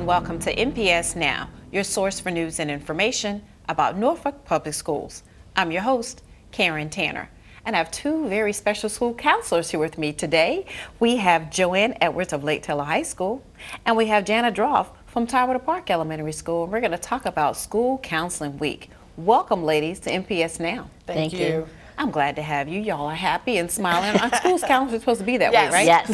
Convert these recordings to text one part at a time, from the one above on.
welcome to NPS Now, your source for news and information about Norfolk Public Schools. I'm your host, Karen Tanner, and I have two very special school counselors here with me today. We have Joanne Edwards of Lake Taylor High School, and we have Jana Droff from Tyler Park Elementary School. We're going to talk about School Counseling Week. Welcome, ladies, to NPS Now. Thank you. I'm glad to have you. Y'all are happy and smiling. Our school's counselors are supposed to be that way, right? Yes.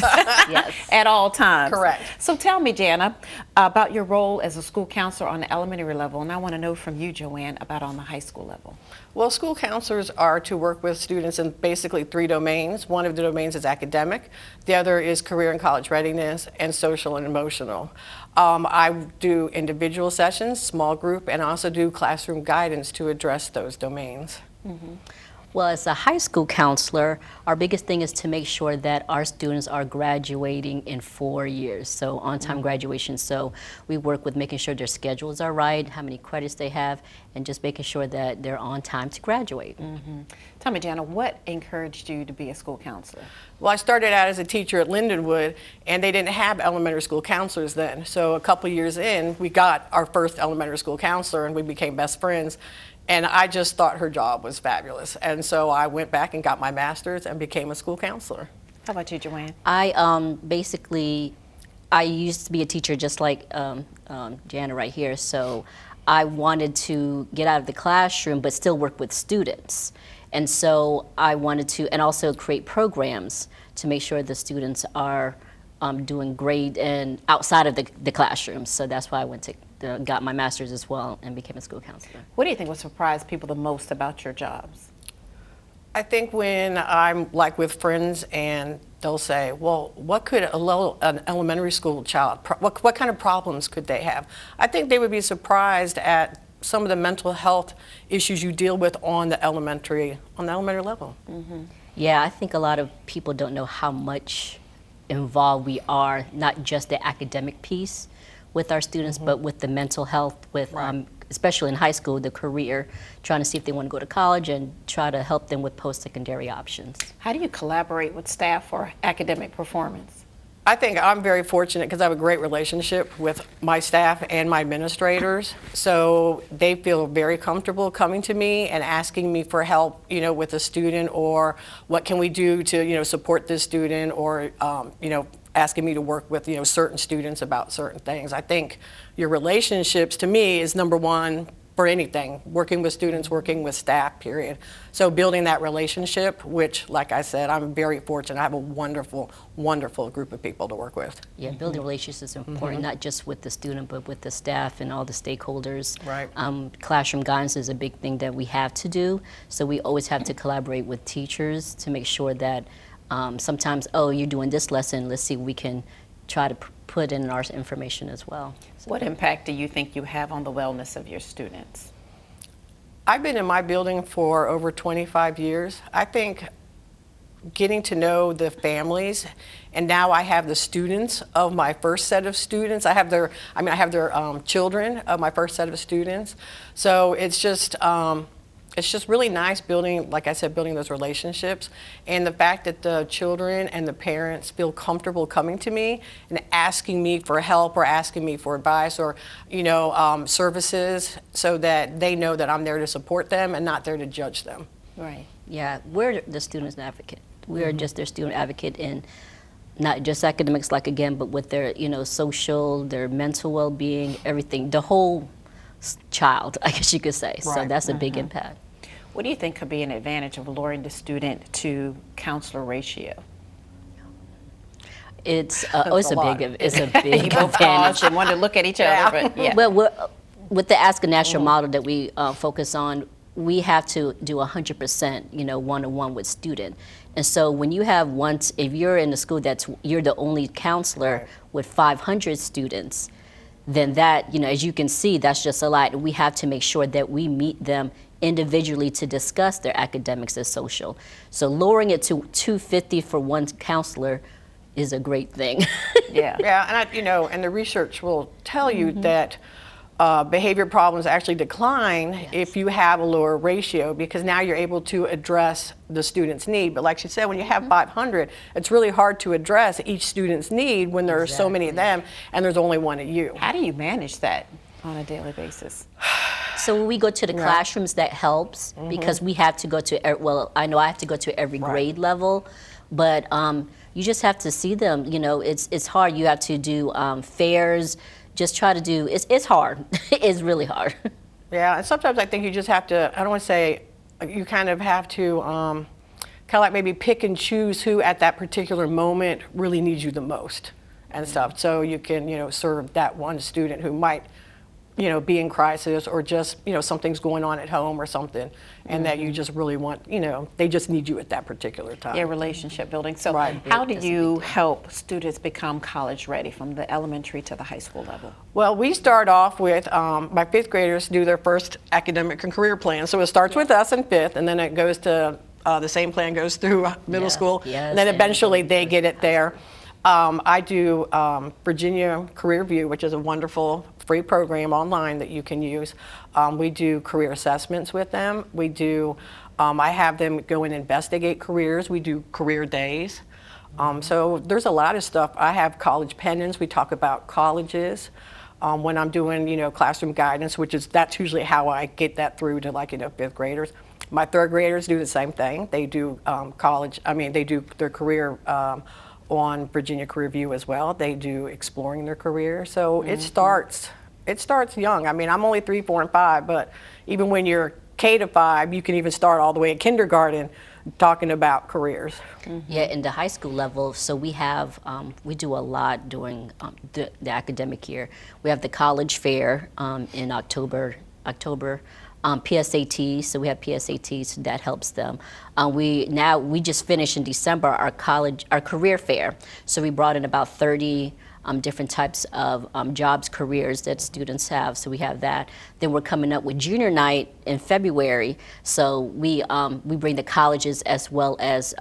Yes. At all times. Correct. So tell me, Jana, about your role as a school counselor on the elementary level, and I want to know from you, Joanne, about on the high school level. Well, school counselors are to work with students in basically three domains. One of the domains is academic. The other is career and college readiness, and social and emotional. I do individual sessions, small group, and also do classroom guidance to address those domains. Mm-hmm. Well, as a high school counselor, our biggest thing is to make sure that our students are graduating in 4 years, so on-time graduation. So we work with making sure their schedules are right, how many credits they have, and just making sure that they're on time to graduate. Mm-hmm. Tell me, Jana, what encouraged you to be a school counselor? Well, I started out as a teacher at Lindenwood, and they didn't have elementary school counselors then. So a couple years in, we got our first elementary school counselor, and we became best friends. And I just thought her job was fabulous. And so I went back and got my master's and became a school counselor. How about you, Joanne? I basically, I used to be a teacher just like Jana right here, so I wanted to get out of the classroom but still work with students. And so I wanted to, and also create programs to make sure the students are doing great and outside of the classroom. So that's why I went to got my master's as well and became a school counselor. What do you think would surprise people the most about your jobs? I think when I'm like with friends and they'll say, well, what could an elementary school child, what kind of problems could they have? I think they would be surprised at some of the mental health issues you deal with on the elementary level. Mm-hmm. Yeah, I think a lot of people don't know how much involved we are, not just the academic piece with our students, but with the mental health, with especially in high school, the career, trying to see if they want to go to college and try to help them with post-secondary options. How do you collaborate with staff for academic performance? I think I'm very fortunate because I have a great relationship with my staff and my administrators. So they feel very comfortable coming to me and asking me for help, with a student, or what can we do to, support this student, or, asking me to work with, certain students about certain things. I think your relationships, to me, is number one for anything, working with students, working with staff, period. So building that relationship, which, like I said, I'm very fortunate. I have a wonderful, wonderful group of people to work with. Yeah, building relationships is important, not just with the student, but with the staff and all the stakeholders. Right. Classroom guidance is a big thing that we have to do. So we always have to collaborate with teachers to make sure that sometimes, oh, you're doing this lesson, let's see if we can try to put in our information as well. So what impact do you think you have on the wellness of your students? I've been in my building for over 25 years. I think getting to know the families, and now I have the students of my first set of students. I have their children of my first set of students. So it's just really nice building, like I said, building those relationships, and the fact that the children and the parents feel comfortable coming to me and asking me for help or asking me for advice or, services, so that they know that I'm there to support them and not there to judge them. Right. Yeah, we're the students' advocate. We are just their student advocate in not just academics, like again, but with their, social, their mental well-being, everything, the whole child, I guess you could say. Right. So that's a big impact. What do you think could be an advantage of lowering the student to counselor ratio? It's a big You both paused and wanted to look at each other, but yeah. Well, with the Ask a National model that we focus on, we have to do 100%, one-on-one with student. And so when you have if you're in a school you're the only counselor with 500 students, then that, as you can see, that's just a lot. We have to make sure that we meet them individually to discuss their academics and social. So lowering it to 250 for one counselor is a great thing. Yeah. Yeah, and and the research will tell you that behavior problems actually decline if you have a lower ratio, because now you're able to address the student's need. But like she said, when you have 500, it's really hard to address each student's need when there are so many of them and there's only one of you. How do you manage that on a daily basis? So when we go to the classrooms, that helps because we have to go to, well, I know I have to go to every grade level, but you just have to see them. You know, it's hard. You have to do fairs. Just try to do, it's hard. It's really hard. Yeah, and sometimes I think you just have to, I don't want to say, you kind of have to kind of like maybe pick and choose who at that particular moment really needs you the most and stuff. So you can, you know, serve that one student who might, you know, be in crisis, or just, you know, something's going on at home or something, and that you just really want, you know, they just need you at that particular time. Yeah, relationship building. So Right. how do you help students become college ready from the elementary to the high school level? Well, we start off with my fifth graders do their first academic and career plan. So it starts with us in fifth, and then it goes to the same plan goes through middle school, and then eventually they get it there. I do Virginia Career View, which is a wonderful free program online that you can use. We do career assessments with them. We do, I have them go and investigate careers. We do career days. So there's a lot of stuff. I have college pendants. We talk about colleges. When I'm doing, you know, classroom guidance, that's usually how I get that through to, like, you know, fifth graders. My third graders do the same thing. They do they do their career on Virginia Career View as well. They do exploring their career. So it starts young. I mean, I'm only 3, 4, and 5, but even when you're K to 5, you can even start all the way at kindergarten talking about careers. Yeah, in the high school level, so we have, we do a lot during the academic year. We have the college fair in October. PSAT, so we have PSATs, so that helps them. We just finished in December our career fair. So we brought in about 30 different types of jobs, careers that students have. So we have that. Then we're coming up with junior night in February. So we bring the colleges as well as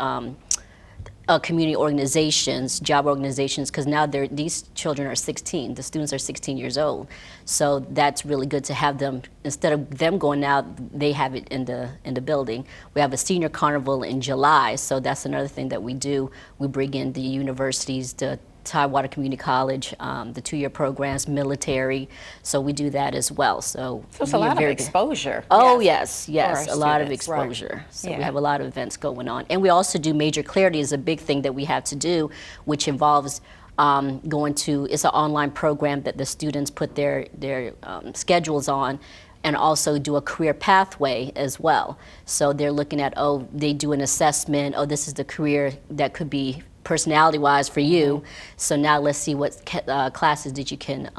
community organizations, job organizations, because now these children are 16. The students are 16 years old. So that's really good to have them, instead of them going out, they have it in the building. We have a senior carnival in July, so that's another thing that we do. We bring in the universities, the Tidewater Community College, the 2-year programs, military, so we do that as well. So it's a lot of exposure. Oh, yes, a lot of students, exposure. Right. So we have a lot of events going on. And we also do major clarity is a big thing that we have to do, which involves going to, it's an online program that the students put their schedules on, and also do a career pathway as well. So they're looking at, they do an assessment, this is the career that could be personality-wise for you. So now let's see what classes that you can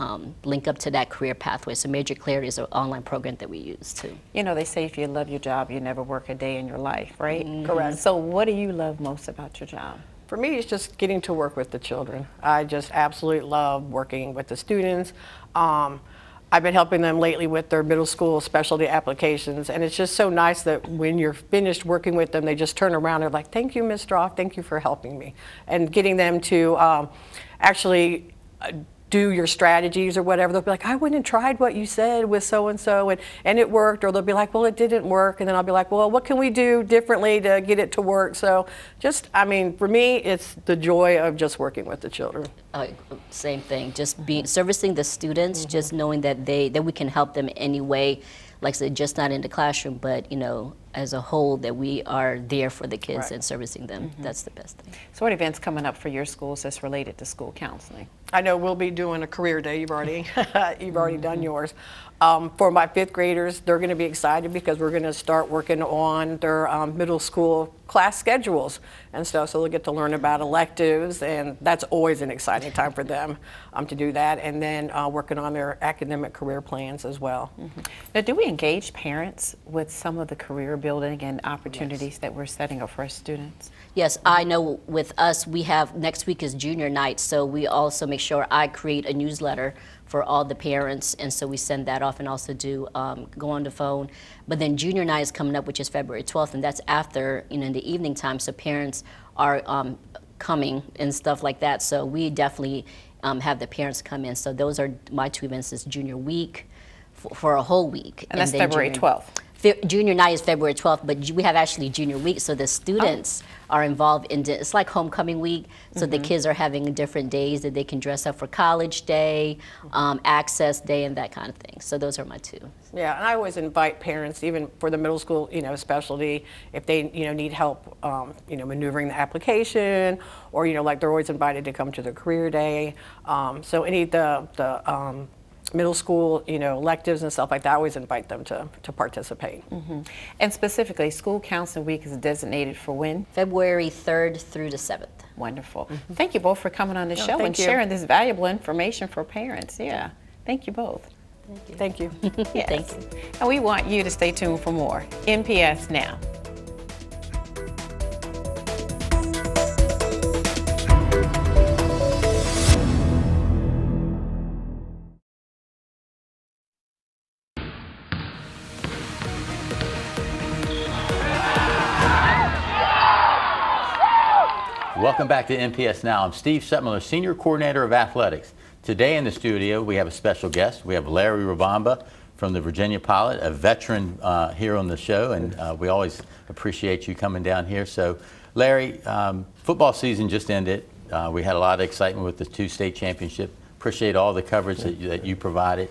link up to that career pathway. So Major Clarity is an online program that we use too. You know, they say if you love your job, you never work a day in your life, right? Correct. So what do you love most about your job? For me, it's just getting to work with the children. I just absolutely love working with the students. I've been helping them lately with their middle school specialty applications, and it's just so nice that when you're finished working with them, they just turn around and they're like, thank you, Ms. Stroff, thank you for helping me. And getting them to actually do your strategies or whatever. They'll be like, I went and tried what you said with so-and-so, and it worked. Or they'll be like, well, it didn't work. And then I'll be like, well, what can we do differently to get it to work? So just, I mean, for me, it's the joy of just working with the children. Same thing, just servicing the students, just knowing that that we can help them in any way, like I said, just not in the classroom, but, you know, as a whole, that we are there for the kids and servicing them. That's the best thing. So what events coming up for your schools that's related to school counseling? I know we'll be doing a career day. You've already done yours. For my fifth graders, they're going to be excited because we're going to start working on their middle school class schedules and stuff. So they'll get to learn about electives, and that's always an exciting time for them to do that. And then working on their academic career plans as well. Now, do we engage parents with some of the career building and opportunities that we're setting up for our students? Yes, I know with us, we have, next week is junior night, so we also make sure I create a newsletter for all the parents, and so we send that off and also do go on the phone. But then junior night is coming up, which is February 12th, and that's after, you know, in the evening time, so parents are coming and stuff like that. So we definitely have the parents come in. So those are my 2 events, is junior week, for a whole week. And that's then February 12th. Junior night is February 12th, but we have actually junior week, so the students are involved in it's like homecoming week, so the kids are having different days that they can dress up for college day, access day, and that kind of thing. So those are my two. Yeah, and I always invite parents, even for the middle school, specialty, if they, need help, maneuvering the application, or, like they're always invited to come to the career day. So any of the middle school, electives and stuff like that, I always invite them to participate. And specifically, School Counseling Week is designated for when? February 3rd through the 7th. Wonderful. Thank you both for coming on the show and thank you. sharing this valuable information for parents. Yeah, thank you both. Thank you. Yes. Thank you. And we want you to stay tuned for more NPS Now. Welcome back to NPS Now. I'm Steve Setmiller, Senior Coordinator of Athletics. Today in the studio, we have a special guest. We have Larry Rubama from the Virginia-Pilot, a veteran here on the show, and we always appreciate you coming down here. So, Larry, football season just ended. We had a lot of excitement with the 2 state championship. Appreciate all the coverage that you provided.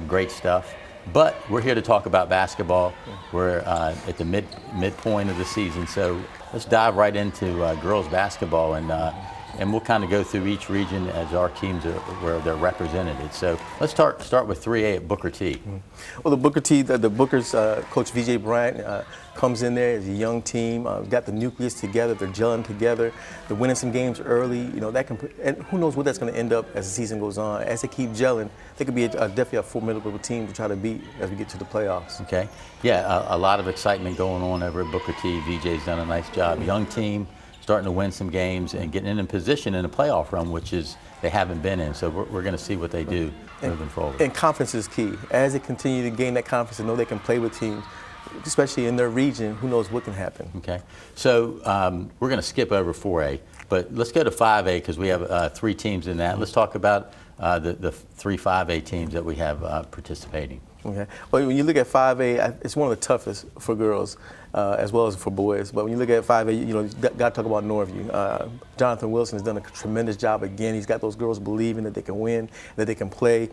Great stuff. But we're here to talk about basketball. We're at the midpoint of the season, so let's dive right into girls basketball, and we'll kind of go through each region as our teams are where they're represented. So let's start with 3A at Booker T. Well, the Booker T, the Bookers, Coach VJ Bryant comes in there as a young team, got the nucleus together, they're gelling together, they're winning some games early. That can, and who knows what that's going to end up as the season goes on. As they keep gelling, they could be definitely a formidable team to try to beat as we get to the playoffs. Okay, yeah, a lot of excitement going on over at Booker T. VJ's done a nice job. Young team, starting to win some games and getting in position in a playoff run, which is they haven't been in. So we're going to see what they do moving forward. And confidence is key. As they continue to gain that confidence and know they can play with teams, especially in their region, who knows what can happen. Okay, so we're going to skip over 4A, but let's go to 5A because we have 3 teams in that. Let's talk about the 3 5A teams that we have participating. Okay. Well, when you look at 5A, it's one of the toughest for girls as well as for boys. But when you look at 5A, you got to talk about Norview. Jonathan Wilson has done a tremendous job again. He's got those girls believing that they can win, that they can play.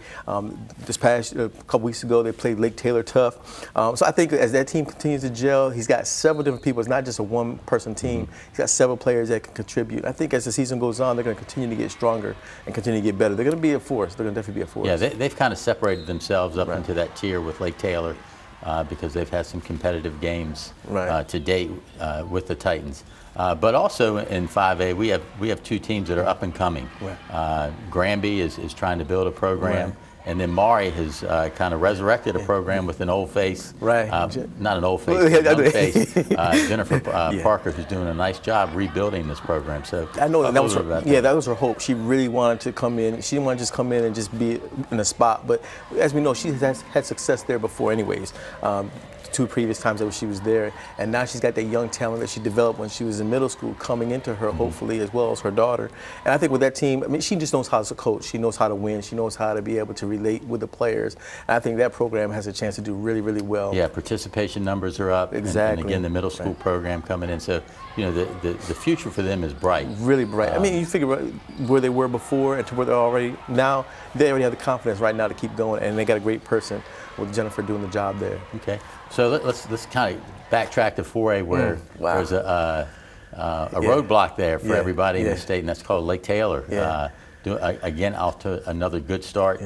This past couple weeks ago, they played Lake Taylor tough. So I think as that team continues to gel, he's got several different people. It's not just a one-person team. He's got several players that can contribute. I think as the season goes on, they're going to continue to get stronger and continue to get better. They're going to be a force. They're going to definitely be a force. Yeah, they've kind of separated themselves up into that tier with Lake Taylor because they've had some competitive games to date with the Titans. But also in 5A, we have 2 teams that are up and coming. Granby is trying to build a program. And then Maury has kind of resurrected a program with an old face, not an old face, but a young face, Jennifer Parker, who's doing a nice job rebuilding this program. So I know that was her, that was her hope. She really wanted to come in. She didn't want to just come in and just be in a spot. But as we know, she has had success there before anyways. 2 previous times that she was there, and now she's got that young talent that she developed when she was in middle school coming into her, hopefully, as well as her daughter. And I think with that team, I mean, she just knows how to coach. She knows how to win. She knows how to be able to relate with the players. And I think that program has a chance to do really, really well. Yeah, participation numbers are up. Exactly. And again, the middle school program coming in. So, the future for them is bright. Really bright. I mean, you figure where they were before and to where they're already now, they already have the confidence right now to keep going, and they got a great person with Jennifer doing the job there. Okay. So let's kind of backtrack to 4A where there's a roadblock there for everybody in the state, and that's called Lake Taylor. Again, off to another good start.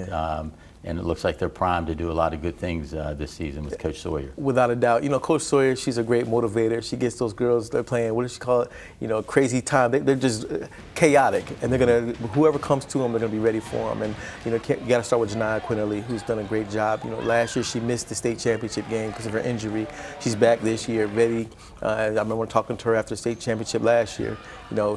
And it looks like they're primed to do a lot of good things this season with Coach Sawyer. Without a doubt. Coach Sawyer, she's a great motivator. She gets those girls, they're playing, what does she call it? Crazy time. They're just chaotic. And they're going to, whoever comes to them, they're going to be ready for them. And, you got to start with Janiyah Quinterly, who's done a great job. Last year she missed the state championship game because of her injury. She's back this year, ready. I remember talking to her after the state championship last year.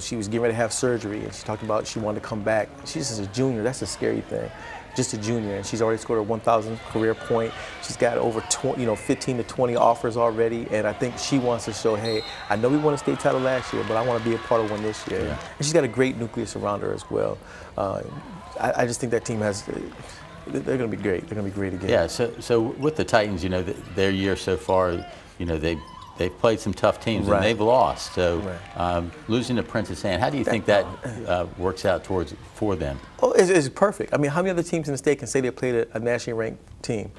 She was getting ready to have surgery, and she talked about she wanted to come back. She's just a junior. That's a scary thing. Just a junior, and she's already scored her 1,000th career point. She's got over 15 to 20 offers already, and I think she wants to show, hey, I know we won a state title last year, but I want to be a part of one this year. And she's got a great nucleus around her as well. I just think that team has they're going to be great. They're going to be great again. Yeah. So with the Titans, you know, their year so far, you know, they've played some tough teams and they've lost. So losing to Princess Anne, how do you think that works out for them? Oh, it's perfect. I mean, how many other teams in the state can say they played a nationally ranked team?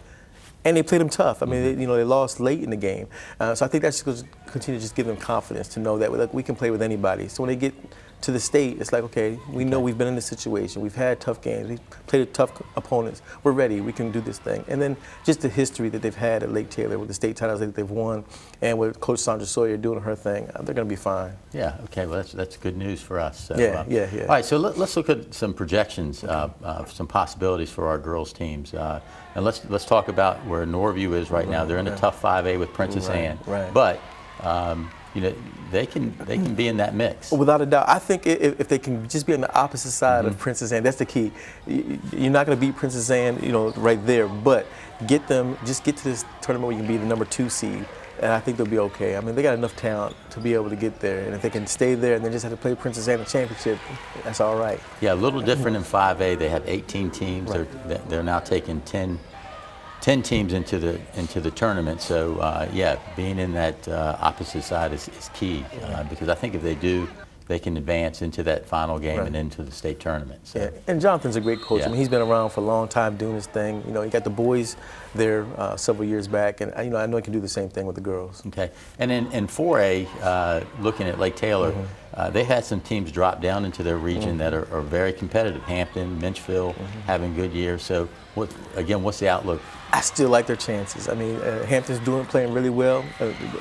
And they played them tough. I mean, they lost late in the game. So I think that's going to continue to just give them confidence to know that we can play with anybody. So when they get to the state, it's like, okay, we know we've been in this situation. We've had tough games. We've played tough opponents. We're ready. We can do this thing. And then just the history that they've had at Lake Taylor with the state titles that they've won, and with Coach Sandra Sawyer doing her thing, they're going to be fine. Yeah. Okay. Well, that's good news for us. So, yeah. All right. So let's look at some projections, some possibilities for our girls teams, and let's talk about where Norview is right now. They're in a tough 5A with Princess Anne, but you know, they can be in that mix. Without a doubt. I think if they can just be on the opposite side of Princess Anne, that's the key. You're not going to beat Princess Anne, you know, right there, but get to this tournament where you can be the number 2 seed, and I think they'll be okay. I mean, they got enough talent to be able to get there, and if they can stay there and then just have to play Princess Anne in the championship, that's all right. Yeah, a little different in 5A. They have 18 teams. They're now taking 10 teams into the tournament. So yeah, being in that opposite side is key because I think if they do, they can advance into that final game and into the state tournament. So. Yeah. And Jonathan's a great coach. I mean, he's been around for a long time doing his thing. You know, he got the boys there several years back, and you know, I know he can do the same thing with the girls. Okay. And in 4A, looking at Lake Taylor, they had some teams drop down into their region that are very competitive. Hampton, Minchville, having good years. So, what's the outlook? I still like their chances. I mean, Hampton's playing really well,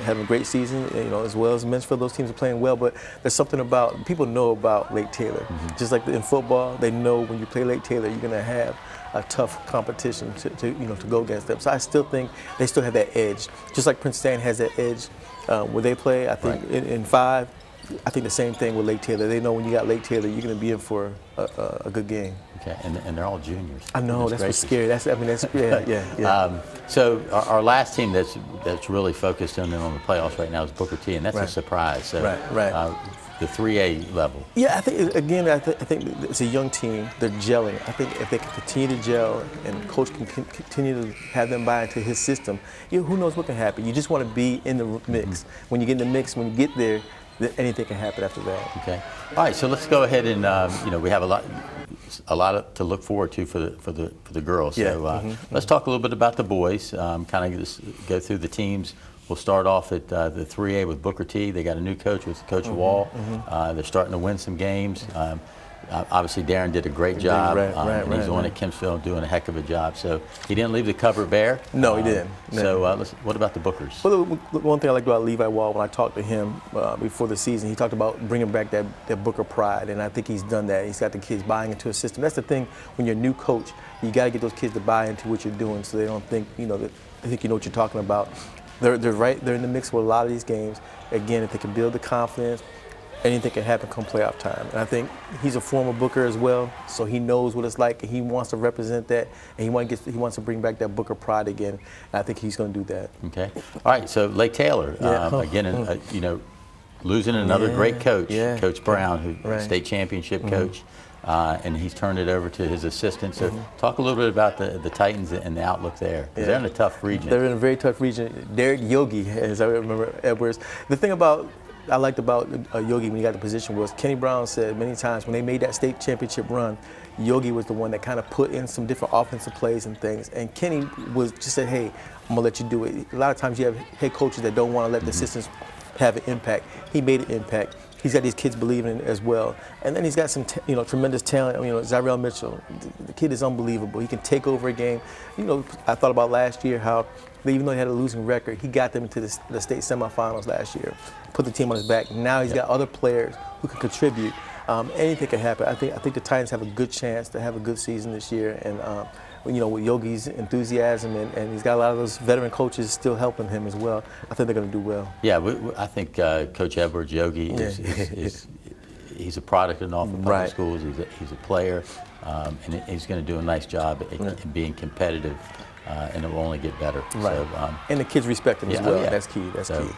having a great season, you know, as well as Minchville. Those teams are playing well, but there's something about, people know about Lake Taylor. Just like in football, they know when you play Lake Taylor, you're going to have a tough competition to go against them. So I still think they still have that edge. Just like Princess Anne has that edge where they play, I think in 5, I think the same thing with Lake Taylor. They know when you got Lake Taylor, you're going to be in for a good game. Okay, and they're all juniors. I know, that's what's scary. That's yeah. So our last team that's really focused on the playoffs right now is Booker T, and that's a surprise. So, the 3A level. Yeah, I think again, I think it's a young team. They're gelling. I think if they can continue to gel and coach can continue to have them buy into his system, who knows what can happen. You just want to be in the mix. When you get in the mix, when you get there, anything can happen after that. Okay. All right. So let's go ahead and we have a lot to look forward to for the girls. Yeah. So let's talk a little bit about the boys. Kind of just go through the teams. We'll start off at the 3A with Booker T. They got a new coach with Coach Wall. They're starting to win some games. Obviously, Darren did a great job. And he's on at Kempsville doing a heck of a job. So he didn't leave the cupboard bare. No, he didn't. So what about the Bookers? Well, the one thing I like about Levi Wall, when I talked to him before the season, he talked about bringing back that Booker pride, and I think he's done that. He's got the kids buying into a system. That's the thing, when you're a new coach, you got to get those kids to buy into what you're doing so they don't think, that they think you know what you're talking about. They're in the mix with a lot of these games. Again, if they can build the confidence, anything can happen come playoff time. And I think he's a former Booker as well, so he knows what it's like, and he wants to represent that, and he wants to bring back that Booker pride again. And I think he's going to do that. Okay. All right. So Lake Taylor, again, losing another great coach, Coach Brown, who state championship coach. And he's turned it over to his assistant. So talk a little bit about the Titans and the outlook there, because they're in a tough region. They're in a very tough region. Derek Yogi, as I remember Edwards. The thing I liked about Yogi when he got the position was Kenny Brown said many times when they made that state championship run, Yogi was the one that kind of put in some different offensive plays and things. And Kenny just said, hey, I'm going to let you do it. A lot of times you have head coaches that don't want to let the assistants have an impact. He made an impact. He's got these kids believing in it as well. And then he's got some tremendous talent. Zyrell Mitchell, the kid is unbelievable. He can take over a game. I thought about last year how even though he had a losing record, he got them into the state semifinals last year, put the team on his back. Now he's got other players who can contribute. Anything can happen. I think the Titans have a good chance to have a good season this year. And with Yogi's enthusiasm and he's got a lot of those veteran coaches still helping him as well, I think they're going to do well. Yeah, I think Coach Edwards, Yogi, he's a product of Norfolk Public Schools. He's a player, and he's going to do a nice job at being competitive. And it will only get better. Right. So, and the kids respect him as well. That's key. That's key.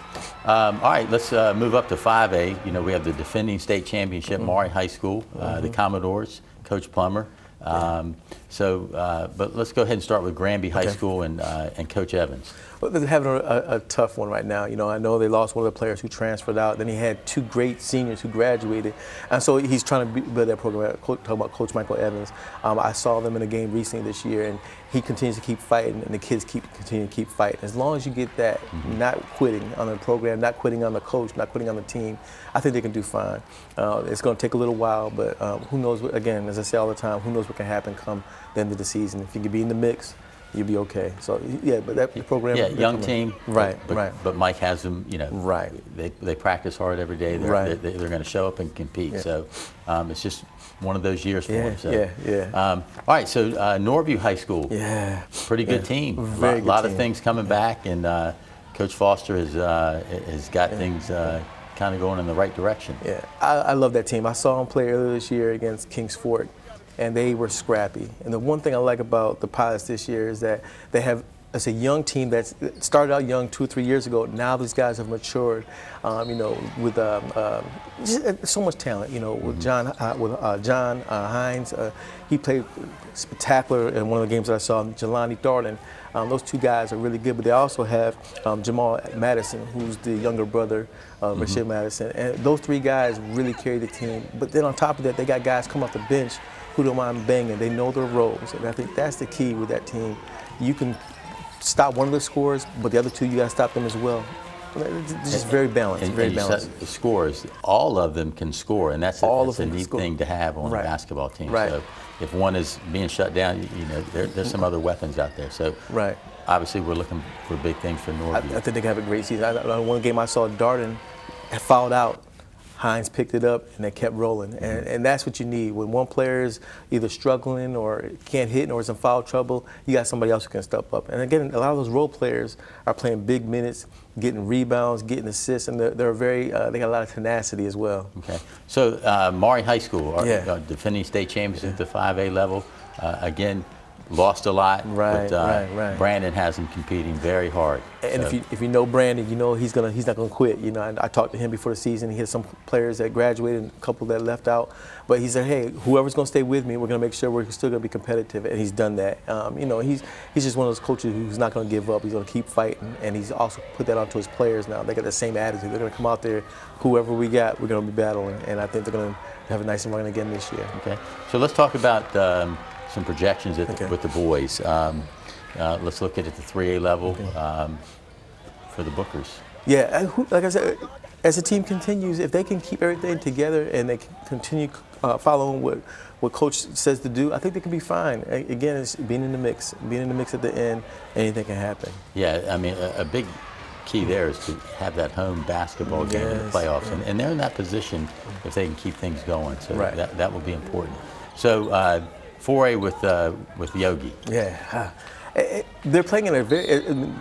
All right, let's move up to 5A. We have the defending state championship, Maury High School, the Commodores, Coach Plummer. But let's go ahead and start with Granby High School and Coach Evans. Well, they're having a tough one right now. You know, I know they lost one of the players who transferred out. Then he had 2 great seniors who graduated, and so he's trying to build that program. Talk about Coach Michael Evans. I saw them in a game recently this year, and he continues to keep fighting, and the kids continue to keep fighting. As long as you get that, not quitting on the program, not quitting on the coach, not quitting on the team, I think they can do fine. It's going to take a little while, but who knows? Again, as I say all the time, who knows what can happen come the end of the season? If you can be in the mix, you'll be okay. So yeah, but that program, young team, right? But Mike has them, you know, right. They practice hard every day. They're going to show up and compete. So it's just one of those years for them. So. All right, so Norview High School, pretty good team. A lot of things coming back, and Coach Foster has got things kind of going in the right direction. Yeah, I love that team. I saw them play earlier this year against Kings Fort, and they were scrappy. And the one thing I like about the Pilots this year is that they have, it's a young team that started out young 2 or 3 years ago. Now these guys have matured, you know, with just so much talent. You know, with John Hines, he played spectacular in one of the games that I saw. Jelani Darden, those 2 guys are really good. But they also have Jamal Madison, who's the younger brother of Rashid Madison, and those 3 guys really carry the team. But then on top of that, they got guys come off the bench who don't mind banging. They know their roles, and I think that's the key with that team. You can stop one of the scores, but the other 2, you got to stop them as well. It's just very balanced. Very balanced. The scores, all of them can score, and that's a neat thing to have on a basketball team. So if one is being shut down, you know, there's some other weapons out there. So obviously we're looking for big things for Norview. I think they can have a great season. One game I saw, Darden had fouled out. Hines picked it up and they kept rolling, and that's what you need. When one player is either struggling or can't hit or is in foul trouble, you got somebody else who can step up. And again, a lot of those role players are playing big minutes, getting rebounds, getting assists, and they're very they got a lot of tenacity as well. Okay, so Maury High School, our defending state champions at the 5A level, again. Lost a lot, but Brandon has him competing very hard. And so. if you know Brandon, you know he's not gonna quit. You know, I talked to him before the season. He had some players that graduated and a couple that left out, but he said, hey, whoever's gonna stay with me, we're gonna make sure we're still gonna be competitive, and he's done that. You know, he's just one of those coaches who's not gonna give up. He's gonna keep fighting, and he's also put that onto his players now. They got the same attitude. They're gonna come out there, whoever we got, we're gonna be battling, and I think they're gonna have a nice run again this year. Okay, so let's talk about some projections with the boys. Let's look at it at the 3A level for the Bookers. Yeah, like I said, as the team continues, if they can keep everything together and they can continue following what Coach says to do, I think they can be fine. Again, it's being in the mix. Being in the mix at the end, anything can happen. Yeah, I mean, a big key there is to have that home basketball game in the playoffs, and they're in that position if they can keep things going. So that will be important. So. 4A with Yogi. Yeah, they're playing in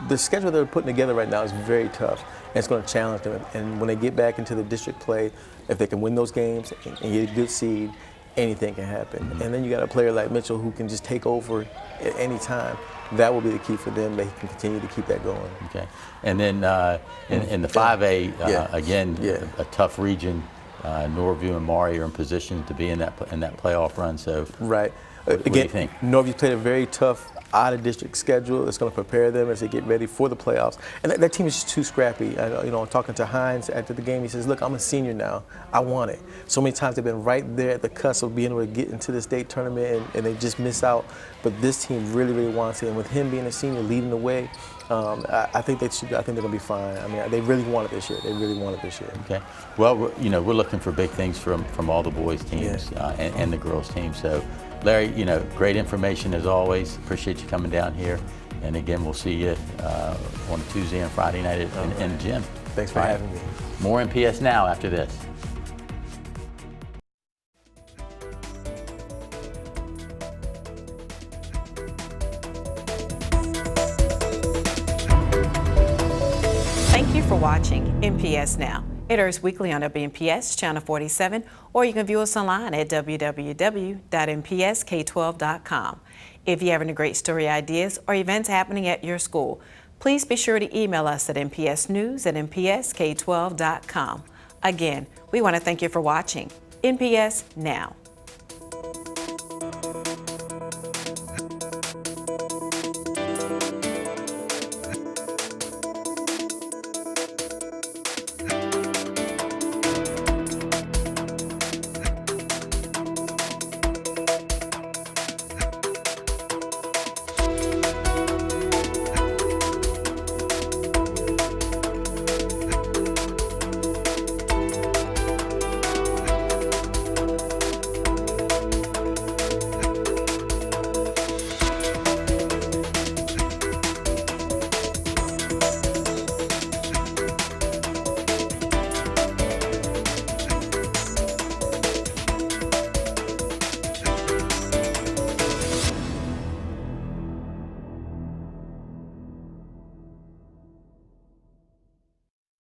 the schedule they're putting together right now is very tough, and it's going to challenge them. And when they get back into the district play, if they can win those games and get a good seed, anything can happen. And then you got a player like Mitchell who can just take over at any time. That will be the key for them. They can continue to keep that going. Okay, and then in the 5A, again, a tough region. Norview and Maury are in position to be in that playoff run. So What do you think? Norview's played a very tough out-of-district schedule. It's going to prepare them as they get ready for the playoffs. And that team is just too scrappy. You know, talking to Hines after the game, he says, look, I'm a senior now. I want it. So many times they've been right there at the cusp of being able to get into the state tournament, and they just miss out. But this team really, really wants it. And with him being a senior leading the way, I think they're going to be fine. I mean, they really want it this year. They really want it this year. Okay. Well, we're looking for big things from all the boys teams and the girls team. So, Larry, great information as always. Appreciate you coming down here. And again, we'll see you on Tuesday and Friday night in the gym. Thanks for having me. More NPS Now after this. Thank you for watching NPS Now. It airs weekly on WNPS Channel 47, or you can view us online at www.npsk12.com. If you have any great story ideas or events happening at your school, please be sure to email us at npsnews@npsk12.com. Again, we want to thank you for watching NPS Now.